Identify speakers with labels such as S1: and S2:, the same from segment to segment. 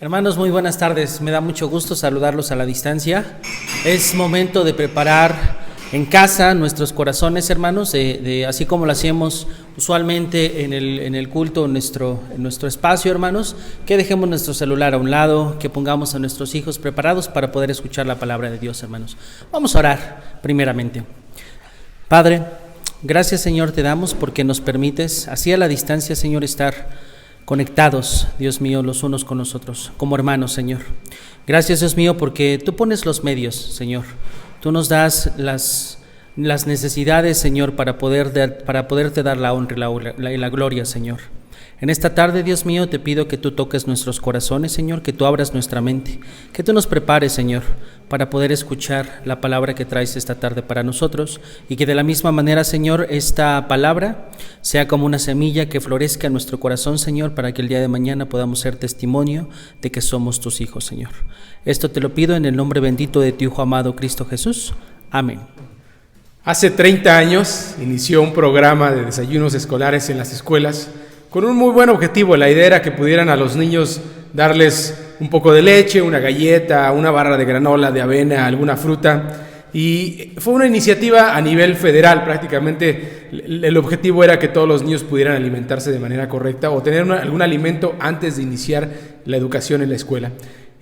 S1: Hermanos, muy buenas tardes. Me da mucho gusto saludarlos a la distancia. Es momento de preparar en casa nuestros corazones, hermanos, así como lo hacemos usualmente en el culto, en nuestro espacio, hermanos, que dejemos nuestro celular a un lado, que pongamos a nuestros hijos preparados para poder escuchar la palabra de Dios, hermanos. Vamos a orar primeramente. Padre, gracias, Señor, te damos porque nos permites, así a la distancia, Señor, estar conectados, Dios mío, los unos con los otros, como hermanos, Señor. Gracias, Dios mío, porque tú pones los medios, Señor. Tú nos das las necesidades, Señor, para poderte dar la honra y la gloria, Señor. En esta tarde, Dios mío, te pido que tú toques nuestros corazones, Señor, que tú abras nuestra mente, que tú nos prepares, Señor, para poder escuchar la palabra que traes esta tarde para nosotros, y que de la misma manera, Señor, esta palabra sea como una semilla que florezca en nuestro corazón, Señor, para que el día de mañana podamos ser testimonio de que somos tus hijos, Señor. Esto te lo pido en el nombre bendito de tu Hijo amado, Cristo Jesús. Amén.
S2: Hace 30 años inició un programa de desayunos escolares en las escuelas con un muy buen objetivo. La idea era que pudieran a los niños darles un poco de leche, una galleta, una barra de granola, de avena, alguna fruta. Y fue una iniciativa a nivel federal. Prácticamente el objetivo era que todos los niños pudieran alimentarse de manera correcta o tener algún alimento antes de iniciar la educación en la escuela.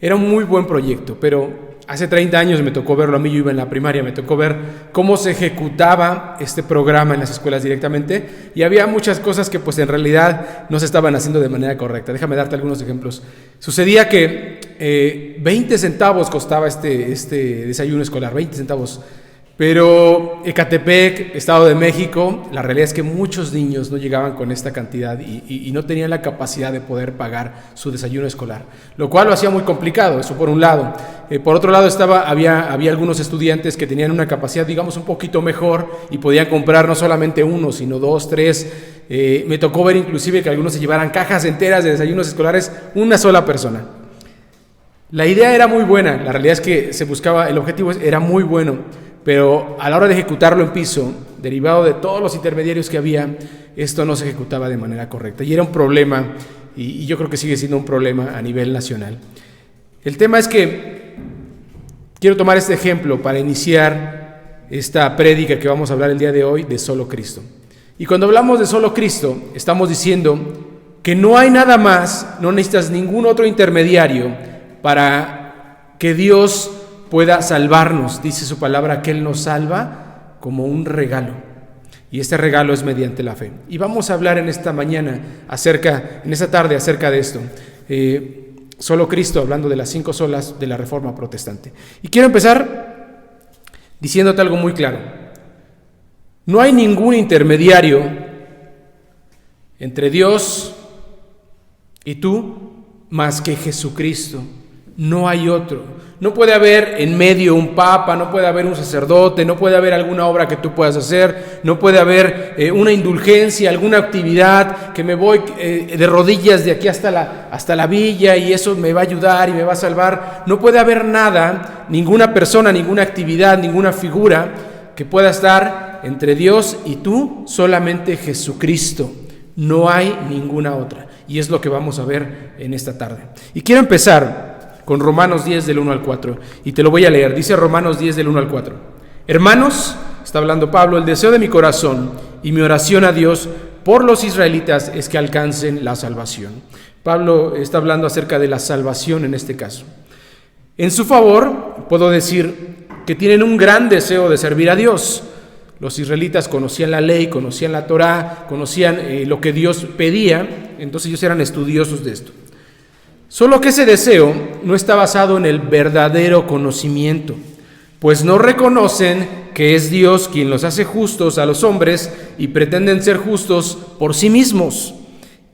S2: Era un muy buen proyecto, pero hace 30 años me tocó verlo a mí. Yo iba en la primaria, me tocó ver cómo se ejecutaba este programa en las escuelas directamente, y había muchas cosas que pues en realidad no se estaban haciendo de manera correcta. Déjame darte algunos ejemplos. Sucedía que 20 centavos costaba este desayuno escolar, 20 centavos. Pero Ecatepec, Estado de México, la realidad es que muchos niños no llegaban con esta cantidad y no tenían la capacidad de poder pagar su desayuno escolar, lo cual lo hacía muy complicado, eso por un lado. Por otro lado había algunos estudiantes que tenían una capacidad, digamos, un poquito mejor y podían comprar no solamente uno, sino 2, 3. Me tocó ver inclusive que algunos se llevaran cajas enteras de desayunos escolares, una sola persona. La idea era muy buena, la realidad es que el objetivo era muy bueno. Pero a la hora de ejecutarlo en piso, derivado de todos los intermediarios que había, esto no se ejecutaba de manera correcta. Y era un problema, y yo creo que sigue siendo un problema a nivel nacional. El tema es que quiero tomar este ejemplo para iniciar esta prédica que vamos a hablar el día de hoy, de solo Cristo. Y cuando hablamos de solo Cristo, estamos diciendo que no hay nada más, no necesitas ningún otro intermediario para que Dios pueda salvarnos. Dice su palabra que Él nos salva como un regalo, y este regalo es mediante la fe. Y vamos a hablar en esta tarde acerca de esto. Solo Cristo, hablando de las 5 solas de la Reforma Protestante. Y quiero empezar diciéndote algo muy claro. No hay ningún intermediario entre Dios y tú más que Jesucristo. No hay otro. No puede haber en medio un papa, no puede haber un sacerdote, no puede haber alguna obra que tú puedas hacer, no puede haber una indulgencia, alguna actividad que me voy de rodillas de aquí hasta la villa y eso me va a ayudar y me va a salvar. No puede haber nada, ninguna persona, ninguna actividad, ninguna figura que pueda estar entre Dios y tú, solamente Jesucristo. No hay ninguna otra. Y es lo que vamos a ver en esta tarde. Y quiero empezar con Romanos 10 del 1 al 4, y te lo voy a leer. Dice Romanos 10 del 1 al 4. Hermanos, está hablando Pablo, el deseo de mi corazón y mi oración a Dios por los israelitas es que alcancen la salvación. Pablo está hablando acerca de la salvación en este caso. En su favor, puedo decir que tienen un gran deseo de servir a Dios. Los israelitas conocían la ley, conocían la Torá, conocían lo que Dios pedía, entonces ellos eran estudiosos de esto. Solo que ese deseo no está basado en el verdadero conocimiento, pues no reconocen que es Dios quien los hace justos a los hombres y pretenden ser justos por sí mismos.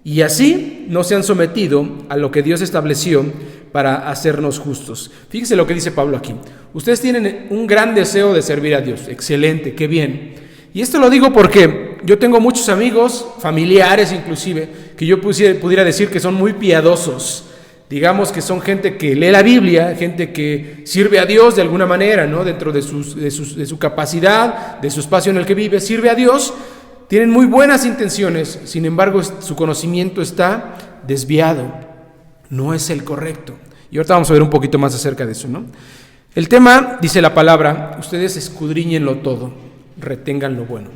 S2: Y así no se han sometido a lo que Dios estableció para hacernos justos. Fíjense lo que dice Pablo aquí. Ustedes tienen un gran deseo de servir a Dios. Excelente, qué bien. Y esto lo digo porque yo tengo muchos amigos, familiares inclusive, que yo pudiera decir que son muy piadosos. Digamos que son gente que lee la Biblia, gente que sirve a Dios de alguna manera, ¿no? Dentro de su capacidad, de su espacio en el que vive, sirve a Dios, tienen muy buenas intenciones, sin embargo su conocimiento está desviado. no es el correcto. Y ahorita vamos a ver un poquito más acerca de eso, ¿no? El tema, dice la palabra, ustedes escudriñenlo todo, retengan lo bueno.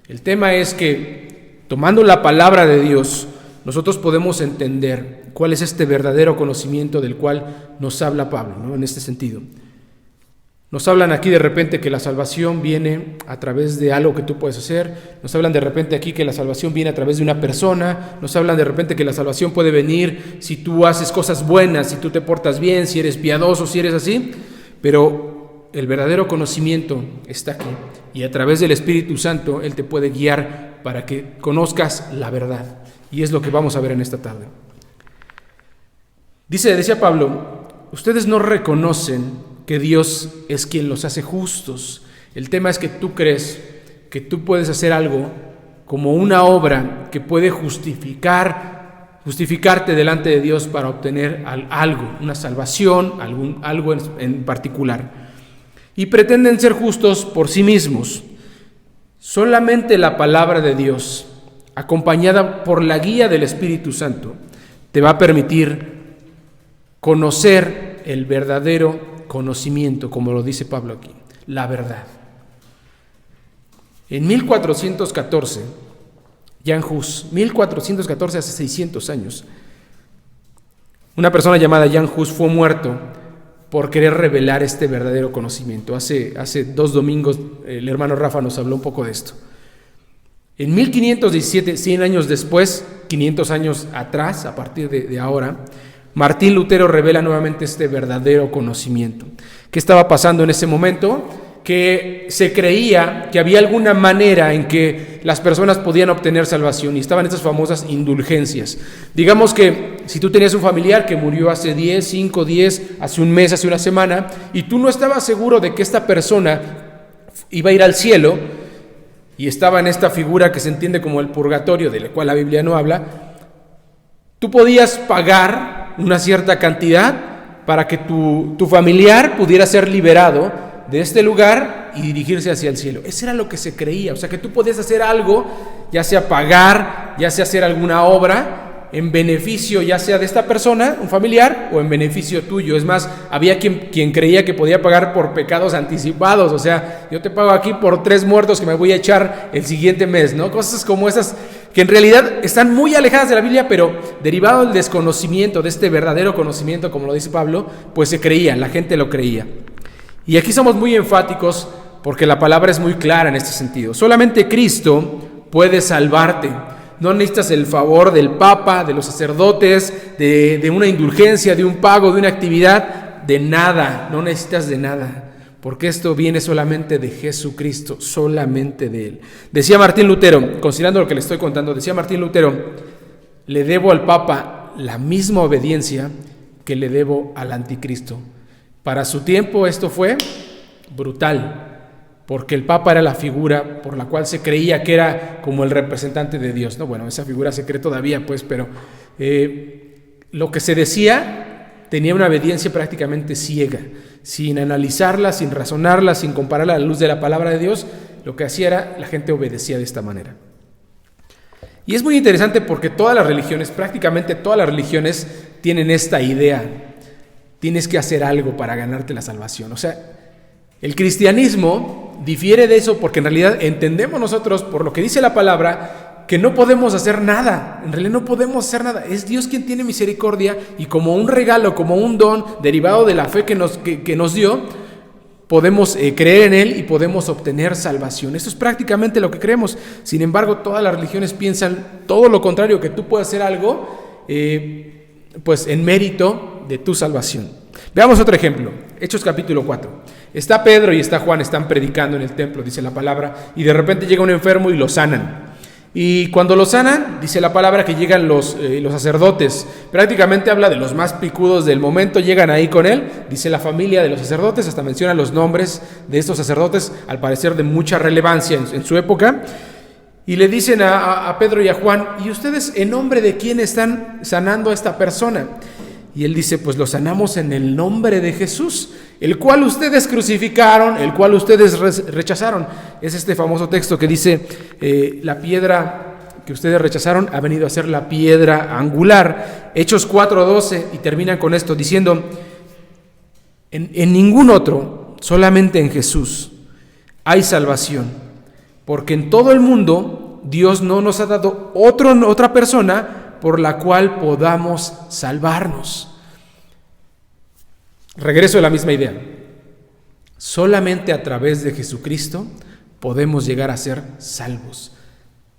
S2: El tema es que, tomando la palabra de Dios, nosotros podemos entender cuál es este verdadero conocimiento del cual nos habla Pablo, ¿no? En este sentido. Nos hablan aquí de repente que la salvación viene a través de algo que tú puedes hacer. Nos hablan de repente aquí que la salvación viene a través de una persona. Nos hablan de repente que la salvación puede venir si tú haces cosas buenas, si tú te portas bien, si eres piadoso, si eres así. Pero el verdadero conocimiento está aquí. Y a través del Espíritu Santo Él te puede guiar para que conozcas la verdad. Y es lo que vamos a ver en esta tarde. Decía Pablo, ustedes no reconocen que Dios es quien los hace justos. El tema es que tú crees que tú puedes hacer algo como una obra que puede justificarte delante de Dios para obtener algo, una salvación, algo en particular. Y pretenden ser justos por sí mismos. Solamente la palabra de Dios, acompañada por la guía del Espíritu Santo, te va a permitir conocer el verdadero conocimiento, como lo dice Pablo aquí, la verdad. En 1414, Jan Hus, 1414, hace 600 años, una persona llamada Jan Hus fue muerto por querer revelar este verdadero conocimiento. Hace 2 domingos el hermano Rafa nos habló un poco de esto. En 1517, 100 años después, 500 años atrás, a partir de ahora, Martín Lutero revela nuevamente este verdadero conocimiento. ¿Qué estaba pasando en ese momento? Que se creía que había alguna manera en que las personas podían obtener salvación y estaban estas famosas indulgencias. Digamos que si tú tenías un familiar que murió hace 5, 10, hace un mes, hace una semana, y tú no estabas seguro de que esta persona iba a ir al cielo y estaba en esta figura que se entiende como el purgatorio, de la cual la Biblia no habla, tú podías pagar una cierta cantidad para que tu familiar pudiera ser liberado de este lugar y dirigirse hacia el cielo. Eso era lo que se creía, o sea que tú podías hacer algo, ya sea pagar, ya sea hacer alguna obra en beneficio ya sea de esta persona, un familiar, o en beneficio tuyo. Es más, había quien creía que podía pagar por pecados anticipados, o sea, yo te pago aquí por 3 muertos que me voy a echar el siguiente mes, ¿no? Cosas como esas que en realidad están muy alejadas de la Biblia, pero derivado del desconocimiento, de este verdadero conocimiento, como lo dice Pablo, pues se creía, la gente lo creía. Y aquí somos muy enfáticos porque la palabra es muy clara en este sentido. Solamente Cristo puede salvarte. No necesitas el favor del Papa, de los sacerdotes, de una indulgencia, de un pago, de una actividad, de nada. No necesitas de nada. Porque esto viene solamente de Jesucristo, solamente de Él. Decía Martín Lutero, considerando lo que le estoy contando, decía Martín Lutero, le debo al Papa la misma obediencia que le debo al anticristo. Para su tiempo esto fue brutal, porque el Papa era la figura por la cual se creía que era como el representante de Dios, ¿no? Bueno, esa figura se cree todavía, pues, pero lo que se decía tenía una obediencia prácticamente ciega, sin analizarla, sin razonarla, sin compararla a la luz de la palabra de Dios. Lo que hacía era, la gente obedecía de esta manera. Y es muy interesante porque todas las religiones, prácticamente todas las religiones tienen esta idea. Tienes que hacer algo para ganarte la salvación. O sea, el cristianismo difiere de eso porque en realidad entendemos nosotros, por lo que dice la palabra, que no podemos hacer nada. En realidad no podemos hacer nada. Es Dios quien tiene misericordia y como un regalo, como un don derivado de la fe que nos dio, podemos creer en Él y podemos obtener salvación. Eso es prácticamente lo que creemos. Sin embargo, todas las religiones piensan todo lo contrario, que tú puedes hacer algo pues en mérito de tu salvación. Veamos otro ejemplo. Hechos capítulo 4. Está Pedro y está Juan, están predicando en el templo, dice la palabra, y de repente llega un enfermo y lo sanan. Y cuando lo sanan, dice la palabra que llegan los sacerdotes. Prácticamente habla de los más picudos del momento, llegan ahí con él. Dice la familia de los sacerdotes, hasta menciona los nombres de estos sacerdotes, al parecer de mucha relevancia en su época. Y le dicen a Pedro y a Juan, ¿y ustedes en nombre de quién están sanando a esta persona? Y él dice, pues lo sanamos en el nombre de Jesús, el cual ustedes crucificaron, el cual ustedes rechazaron. Es este famoso texto que dice, la piedra que ustedes rechazaron ha venido a ser la piedra angular. Hechos 4:12, y terminan con esto diciendo: en ningún otro, solamente en Jesús, hay salvación, porque en todo el mundo Dios no nos ha dado otra persona por la cual podamos salvarnos. Regreso a la misma idea. Solamente a través de Jesucristo podemos llegar a ser salvos.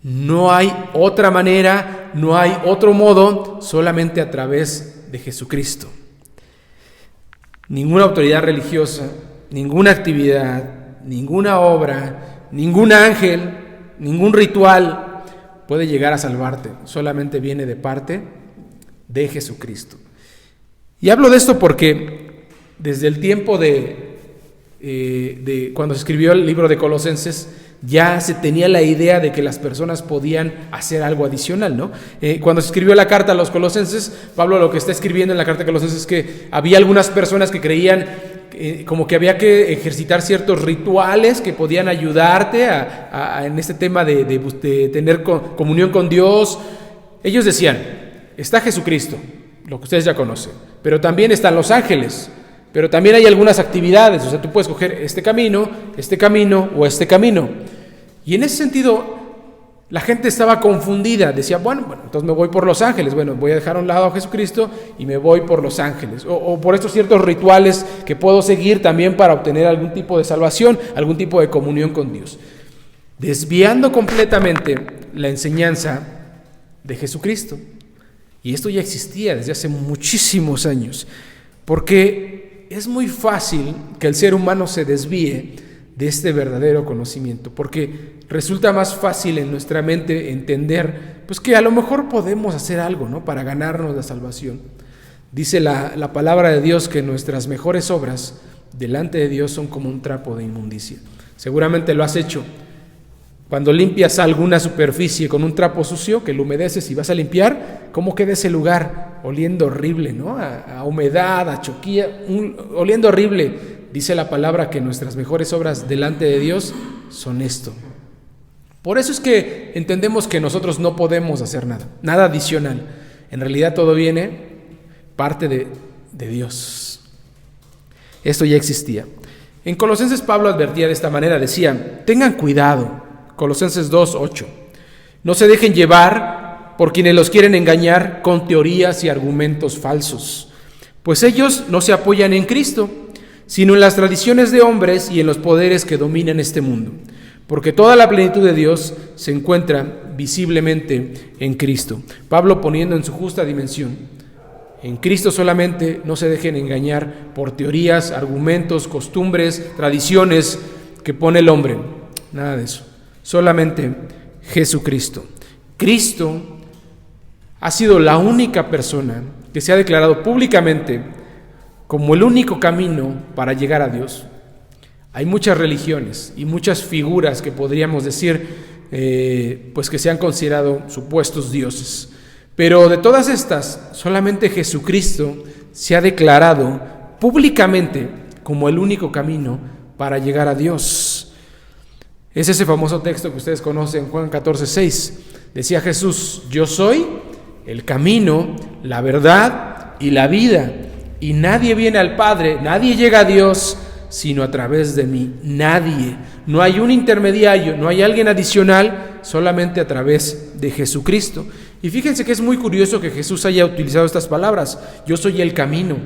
S2: No hay otra manera, no hay otro modo, solamente a través de Jesucristo. Ninguna autoridad religiosa, ninguna actividad, ninguna obra, ningún ángel, ningún ritual puede llegar a salvarte. Solamente viene de parte de Jesucristo. Y hablo de esto porque desde el tiempo de cuando se escribió el libro de Colosenses, ya se tenía la idea de que las personas podían hacer algo adicional, ¿no? Cuando se escribió la carta a los colosenses, Pablo lo que está escribiendo en la carta a Colosenses es que había algunas personas que creían como que había que ejercitar ciertos rituales que podían ayudarte en este tema de tener comunión con Dios. Ellos decían: está Jesucristo, lo que ustedes ya conocen, pero también están los ángeles, pero también hay algunas actividades. O sea, tú puedes coger este camino o este camino. Y en ese sentido, la gente estaba confundida. Decía, bueno, entonces me voy por los ángeles. Bueno, voy a dejar a un lado a Jesucristo y me voy por los ángeles. O por estos ciertos rituales que puedo seguir también para obtener algún tipo de salvación, algún tipo de comunión con Dios. Desviando completamente la enseñanza de Jesucristo. Y esto ya existía desde hace muchísimos años. Porque es muy fácil que el ser humano se desvíe de este verdadero conocimiento, porque resulta más fácil en nuestra mente entender pues que a lo mejor podemos hacer algo, ¿no?, para ganarnos la salvación. Dice la palabra de Dios que nuestras mejores obras delante de Dios son como un trapo de inmundicia. Seguramente lo has hecho. Cuando limpias alguna superficie con un trapo sucio, que lo humedeces y vas a limpiar, ¿cómo queda ese lugar? Oliendo horrible, ¿no? A humedad, a choquilla, oliendo horrible. Dice la palabra que nuestras mejores obras delante de Dios son esto. Por eso es que entendemos que nosotros no podemos hacer nada adicional. En realidad todo viene parte de Dios. Esto ya existía. En Colosenses Pablo advertía de esta manera, decía: tengan cuidado. Colosenses 2:8. No se dejen llevar por quienes los quieren engañar con teorías y argumentos falsos, pues ellos no se apoyan en Cristo, sino en las tradiciones de hombres y en los poderes que dominan este mundo, porque toda la plenitud de Dios se encuentra visiblemente en Cristo. Pablo poniendo en su justa dimensión: en Cristo solamente, no se dejen engañar por teorías, argumentos, costumbres, tradiciones que pone el hombre. Nada de eso. Solamente Jesucristo. Cristo ha sido la única persona que se ha declarado públicamente como el único camino para llegar a Dios. Hay muchas religiones y muchas figuras que podríamos decir pues que se han considerado supuestos dioses. Pero de todas estas, solamente Jesucristo se ha declarado públicamente como el único camino para llegar a Dios. Es ese famoso texto que ustedes conocen, Juan 14:6. Decía Jesús: yo soy el camino, la verdad y la vida, y nadie viene al Padre, nadie llega a Dios sino a través de mí. Nadie. No hay un intermediario, no hay alguien adicional, solamente a través de Jesucristo. Y fíjense que es muy curioso que Jesús haya utilizado estas palabras: yo soy el camino.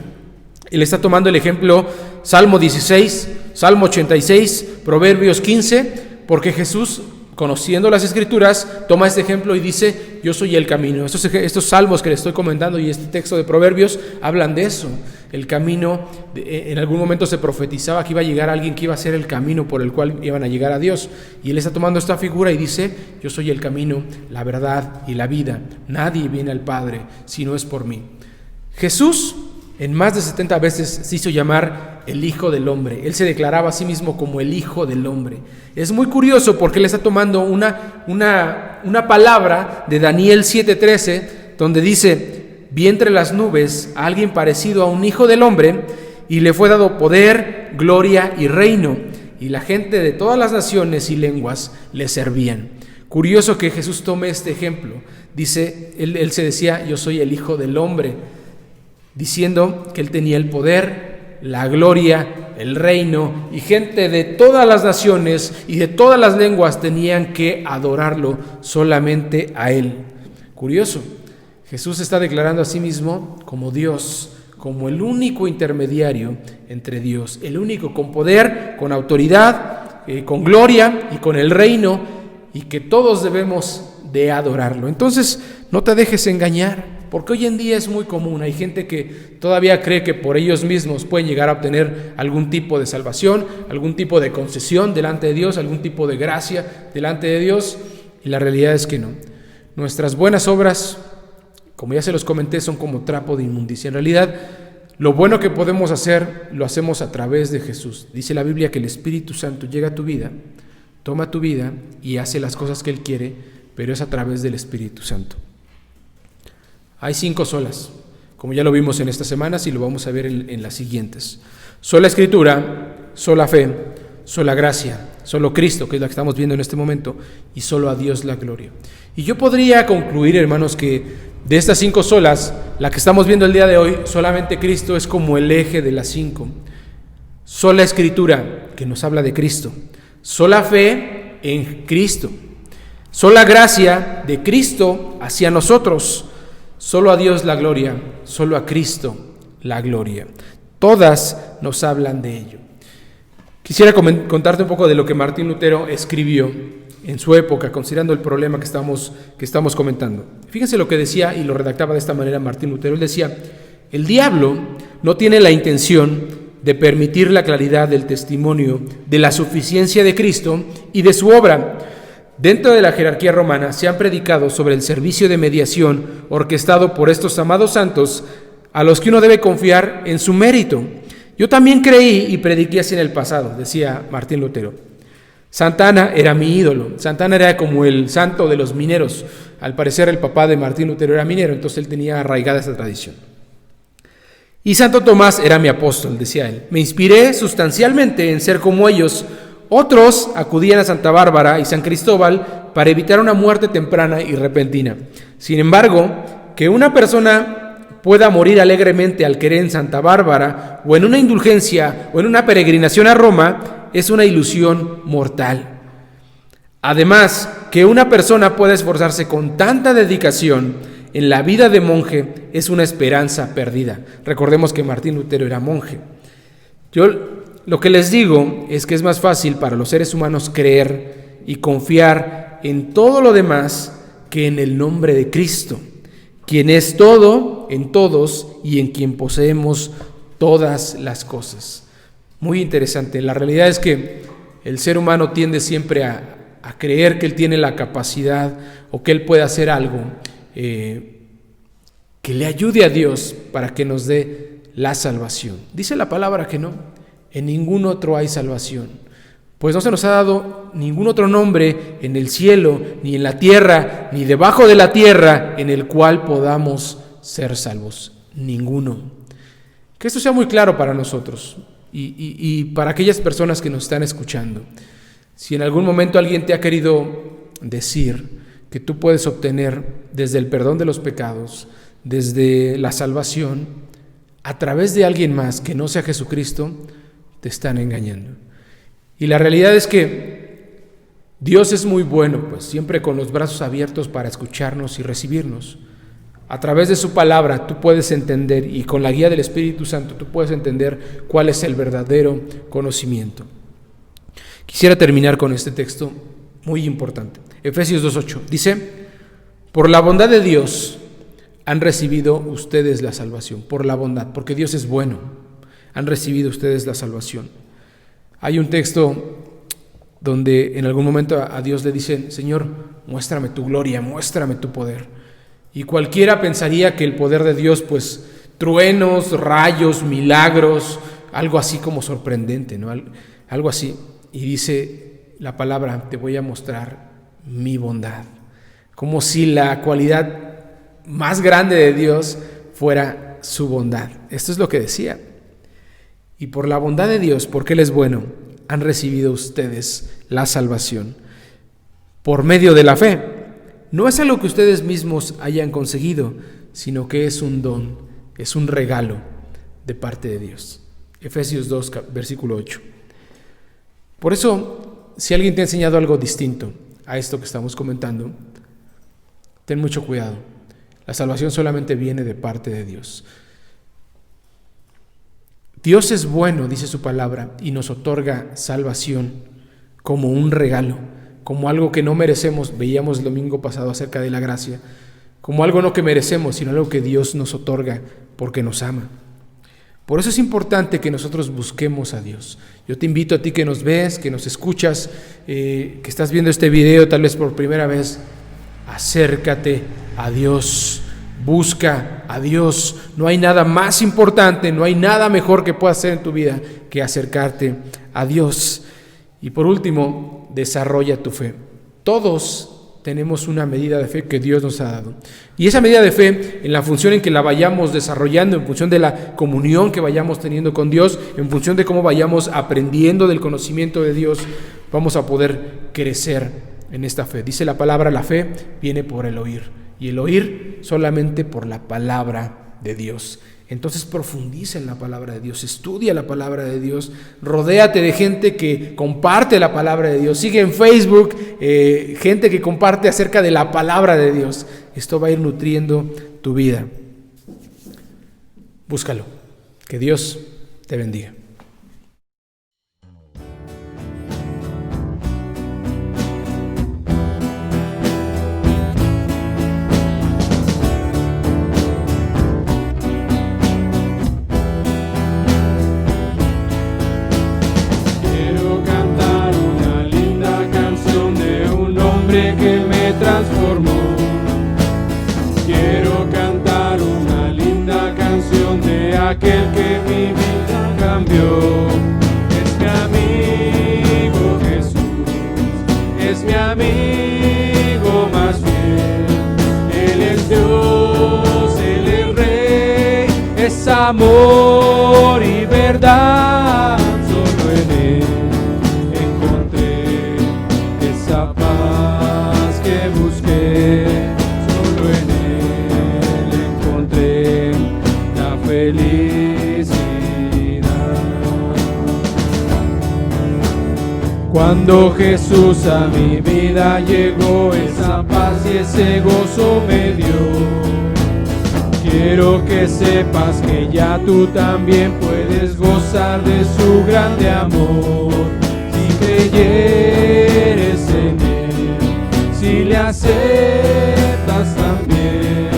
S2: Él está tomando el ejemplo Salmo 16, Salmo 86, Proverbios 15, porque Jesús, conociendo las Escrituras, toma este ejemplo y dice: yo soy el camino. Estos salmos que les estoy comentando y este texto de Proverbios hablan de eso. El camino, en algún momento se profetizaba que iba a llegar alguien que iba a ser el camino por el cual iban a llegar a Dios. Y él está tomando esta figura y dice: yo soy el camino, la verdad y la vida. Nadie viene al Padre si no es por mí. Jesús, en más de 70 veces se hizo llamar el Hijo del Hombre. Él se declaraba a sí mismo como el Hijo del Hombre. Es muy curioso porque él está tomando una palabra de Daniel 7:13, donde dice: vi entre las nubes a alguien parecido a un Hijo del Hombre, y le fue dado poder, gloria y reino, y la gente de todas las naciones y lenguas le servían. Curioso que Jesús tome este ejemplo. Dice, él se decía, yo soy el Hijo del Hombre, diciendo que él tenía el poder, la gloria, el reino, y gente de todas las naciones y de todas las lenguas tenían que adorarlo solamente a él. Curioso, Jesús está declarando a sí mismo como Dios, como el único intermediario entre Dios, el único con poder, con autoridad, con gloria y con el reino, y que todos debemos de adorarlo. Entonces, no te dejes engañar, porque hoy en día es muy común. Hay gente que todavía cree que por ellos mismos pueden llegar a obtener algún tipo de salvación, algún tipo de concesión delante de Dios, algún tipo de gracia delante de Dios, y la realidad es que no. Nuestras buenas obras, como ya se los comenté, son como trapo de inmundicia. En realidad, lo bueno que podemos hacer, lo hacemos a través de Jesús. Dice la Biblia que el Espíritu Santo llega a tu vida, toma tu vida y hace las cosas que Él quiere, pero es a través del Espíritu Santo. Hay 5 solas, como ya lo vimos en estas semanas y lo vamos a ver en las siguientes. Sola Escritura, sola fe, sola gracia, solo Cristo, que es la que estamos viendo en este momento, y solo a Dios la gloria. Y yo podría concluir, hermanos, que de estas 5 solas, la que estamos viendo el día de hoy, solamente Cristo es como el eje de las 5. Sola Escritura, que nos habla de Cristo. Sola fe en Cristo. Sola gracia de Cristo hacia nosotros. Solo a Dios la gloria, solo a Cristo la gloria. Todas nos hablan de ello. Quisiera contarte un poco de lo que Martín Lutero escribió en su época, considerando el problema que estamos comentando. Fíjense lo que decía, y lo redactaba de esta manera Martín Lutero. Él decía: el diablo no tiene la intención de permitir la claridad del testimonio de la suficiencia de Cristo y de su obra. Dentro de la jerarquía romana se han predicado sobre el servicio de mediación orquestado por estos amados santos a los que uno debe confiar en su mérito. Yo también creí y prediqué así en el pasado, decía Martín Lutero. Santa Ana era mi ídolo. Santa Ana era como el santo de los mineros. Al parecer el papá de Martín Lutero era minero, entonces él tenía arraigada esa tradición. Y Santo Tomás era mi apóstol, decía él. Me inspiré sustancialmente en ser como ellos. Otros acudían a Santa Bárbara y San Cristóbal para evitar una muerte temprana y repentina. Sin embargo, que una persona pueda morir alegremente al querer en Santa Bárbara, o en una indulgencia, o en una peregrinación a Roma, es una ilusión mortal. Además, que una persona pueda esforzarse con tanta dedicación en la vida de monje es una esperanza perdida. Recordemos que Martín Lutero era monje. Yo lo que les digo es que es más fácil para los seres humanos creer y confiar en todo lo demás que en el nombre de Cristo, quien es todo en todos y en quien poseemos todas las cosas. Muy interesante. La realidad es que el ser humano tiende siempre a creer que él tiene la capacidad o que él puede hacer algo que le ayude a Dios para que nos dé la salvación. Dice la palabra que no, en ningún otro hay salvación, pues no se nos ha dado ningún otro nombre en el cielo, ni en la tierra, ni debajo de la tierra, en el cual podamos ser salvos. Ninguno. Que esto sea muy claro para nosotros y para aquellas personas que nos están escuchando. Si en algún momento alguien te ha querido decir que tú puedes obtener desde el perdón de los pecados, desde la salvación, a través de alguien más que no sea Jesucristo, te están engañando. Y la realidad es que Dios es muy bueno, pues siempre con los brazos abiertos para escucharnos y recibirnos. A través de su palabra tú puedes entender, y con la guía del Espíritu Santo tú puedes entender cuál es el verdadero conocimiento. Quisiera terminar con este texto muy importante. Efesios 2:8 dice: por la bondad de Dios han recibido ustedes la salvación. Por la bondad, porque Dios es bueno, han recibido ustedes la salvación. Hay un texto donde en algún momento a Dios le dicen: Señor, muéstrame tu gloria, muéstrame tu poder. Y cualquiera pensaría que el poder de Dios, pues truenos, rayos, milagros, algo así como sorprendente, ¿no? Algo así. Y dice la palabra: te voy a mostrar mi bondad. Como si la cualidad más grande de Dios fuera su bondad. Esto es lo que decía. Y por la bondad de Dios, porque Él es bueno, han recibido ustedes la salvación. por medio de la fe. No es algo que ustedes mismos hayan conseguido, sino que es un don, es un regalo de parte de Dios. Efesios 2, versículo 8. Por eso, si alguien te ha enseñado algo distinto a esto que estamos comentando, ten mucho cuidado. La salvación solamente viene de parte de Dios. Dios es bueno, dice su palabra, y nos otorga salvación como un regalo, como algo que no merecemos. Veíamos el domingo pasado acerca de la gracia, como algo no que merecemos, sino algo que Dios nos otorga porque nos ama. Por eso es importante que nosotros busquemos a Dios. Yo te invito a ti que nos ves, que nos escuchas, que estás viendo este video tal vez por primera vez, acércate a Dios. Busca a Dios. No hay nada más importante, no hay nada mejor que puedas hacer en tu vida que acercarte a Dios. Y por último, desarrolla tu fe. Todos tenemos una medida de fe que Dios nos ha dado. Y esa medida de fe, en la función en que la vayamos desarrollando, en función de la comunión que vayamos teniendo con Dios, en función de cómo vayamos aprendiendo del conocimiento de Dios, vamos a poder crecer en esta fe. Dice la palabra, la fe viene por el oír. Y el oír solamente por la palabra de Dios. Entonces profundiza en la palabra de Dios, estudia la palabra de Dios, rodéate de gente que comparte la palabra de Dios, sigue en Facebook gente que comparte acerca de la palabra de Dios. Esto va a ir nutriendo tu vida. Búscalo. Que Dios te bendiga.
S3: Que me transformó. Quiero cantar una linda canción de aquel que mi vida cambió. Es mi amigo Jesús, es mi amigo más fiel. Él es Dios, Él es Rey, es amor y verdad. Solo en Él encontré esa paz que busqué, solo en Él encontré la felicidad. Cuando Jesús a mi vida llegó, esa paz y ese gozo me dio. Quiero que sepas que ya tú también puedes gozar de su grande amor. Si creyeres en Él, si le aceptas también,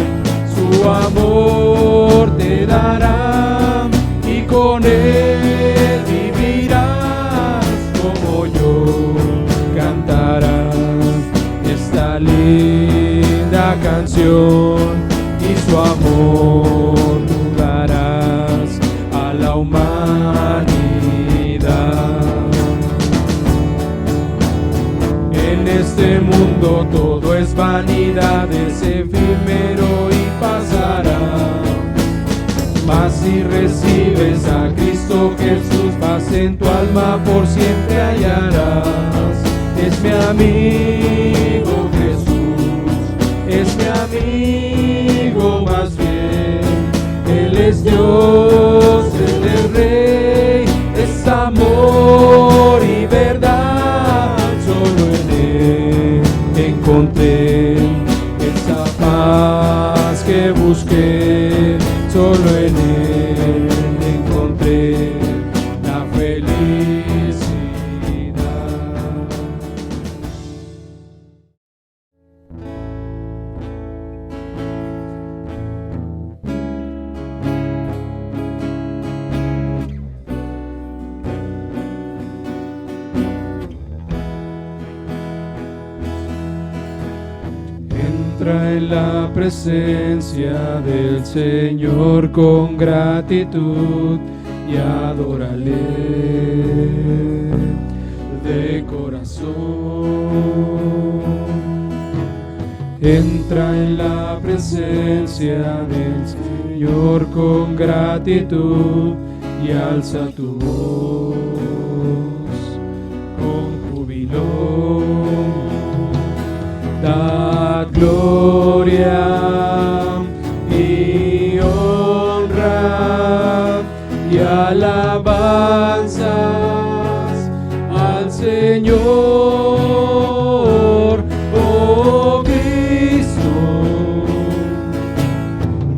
S3: su amor te dará y con Él vivirás como yo. Cantarás esta linda canción y su amor tú darás a la humanidad. En este mundo todo es vanidad, es efímero y pasará. Mas si recibes a Cristo Jesús, paz en tu alma por siempre hallarás. Es mi amigo Jesús, es mi amigo más bien. Él es Dios, Él es Rey, es amor y verdad. Solo en Él encontré esa paz que busqué. Solo en Él encontré la felicidad. Entra en la presencia del Señor con gratitud y adórale de corazón. Entra en la presencia del Señor con gratitud y alza tu voz con júbilo. Dad gloria y honra y alabanzas al Señor, oh Cristo,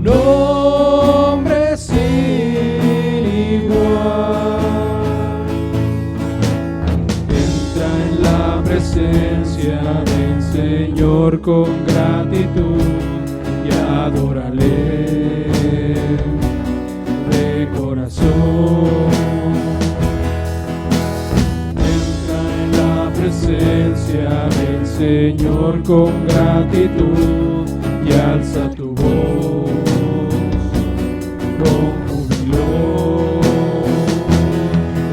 S3: nombre sin igual. Entra en la presencia del Señor con gratitud y adórale de corazón. Entra en la presencia del Señor con gratitud y alza tu voz con júbilo.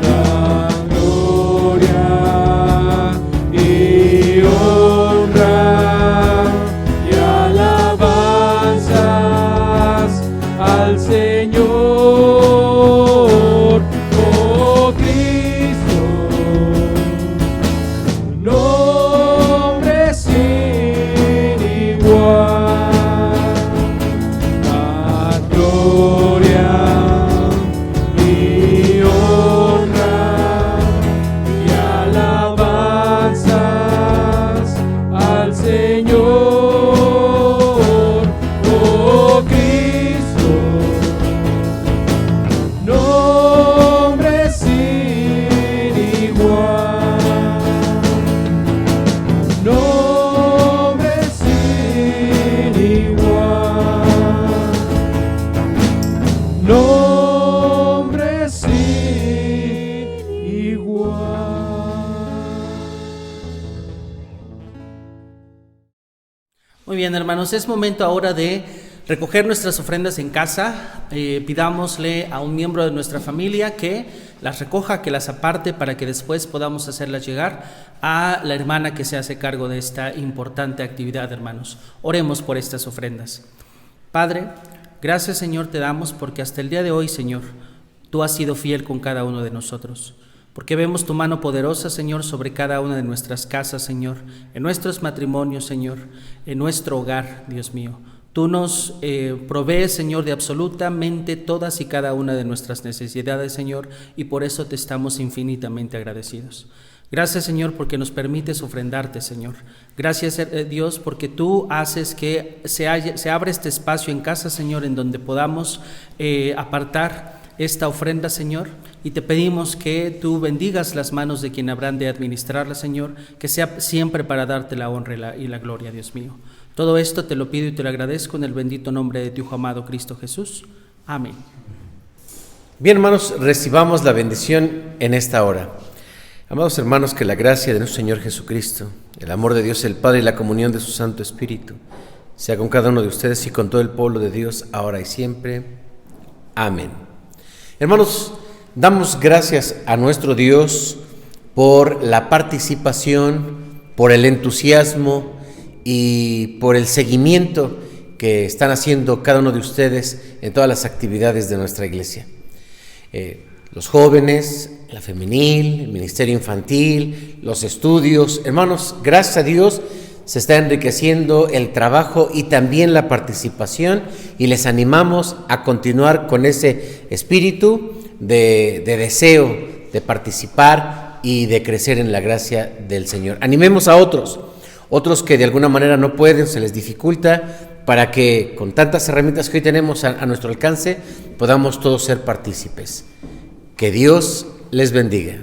S3: Da gloria y honra y alabanzas al Señor, oh Cristo, nombre sin igual. Dad gloria y honra y alabanzas al Señor, oh Cristo, nombre sin igual, nombre sin igual, nombre sin igual.
S1: Muy bien, hermanos, es momento ahora de recoger nuestras ofrendas en casa. Pidámosle a un miembro de nuestra familia que las recoja, que las aparte para que después podamos hacerlas llegar a la hermana que se hace cargo de esta importante actividad, hermanos. Oremos por estas ofrendas. Padre, gracias, Señor, te damos porque hasta el día de hoy, Señor, tú has sido fiel con cada uno de nosotros. Porque vemos tu mano poderosa, Señor, sobre cada una de nuestras casas, Señor, en nuestros matrimonios, Señor, en nuestro hogar, Dios mío. Tú nos provees, Señor, de absolutamente todas y cada una de nuestras necesidades, Señor, y por eso te estamos infinitamente agradecidos. Gracias, Señor, porque nos permites ofrendarte, Señor. Gracias, Dios, porque tú haces que se abra este espacio en casa, Señor, en donde podamos apartar esta ofrenda, Señor, y te pedimos que tú bendigas las manos de quien habrán de administrarla, Señor, que sea siempre para darte la honra y la gloria, Dios mío. Todo esto te lo pido y te lo agradezco en el bendito nombre de tu Hijo amado Cristo Jesús. Amén.
S4: Bien, hermanos, recibamos la bendición en esta hora. Amados hermanos, que la gracia de nuestro Señor Jesucristo, el amor de Dios el Padre y la comunión de su Santo Espíritu sea con cada uno de ustedes y con todo el pueblo de Dios, ahora y siempre. Amén. Hermanos, damos gracias a nuestro Dios por la participación, por el entusiasmo y por el seguimiento que están haciendo cada uno de ustedes en todas las actividades de nuestra iglesia. Los jóvenes, la femenil, el ministerio infantil, los estudios. Hermanos, gracias a Dios se está enriqueciendo el trabajo y también la participación, y les animamos a continuar con ese espíritu de deseo de participar y de crecer en la gracia del Señor. Animemos a otros que de alguna manera no pueden, se les dificulta, para que con tantas herramientas que hoy tenemos a nuestro alcance podamos todos ser partícipes. Que Dios les bendiga.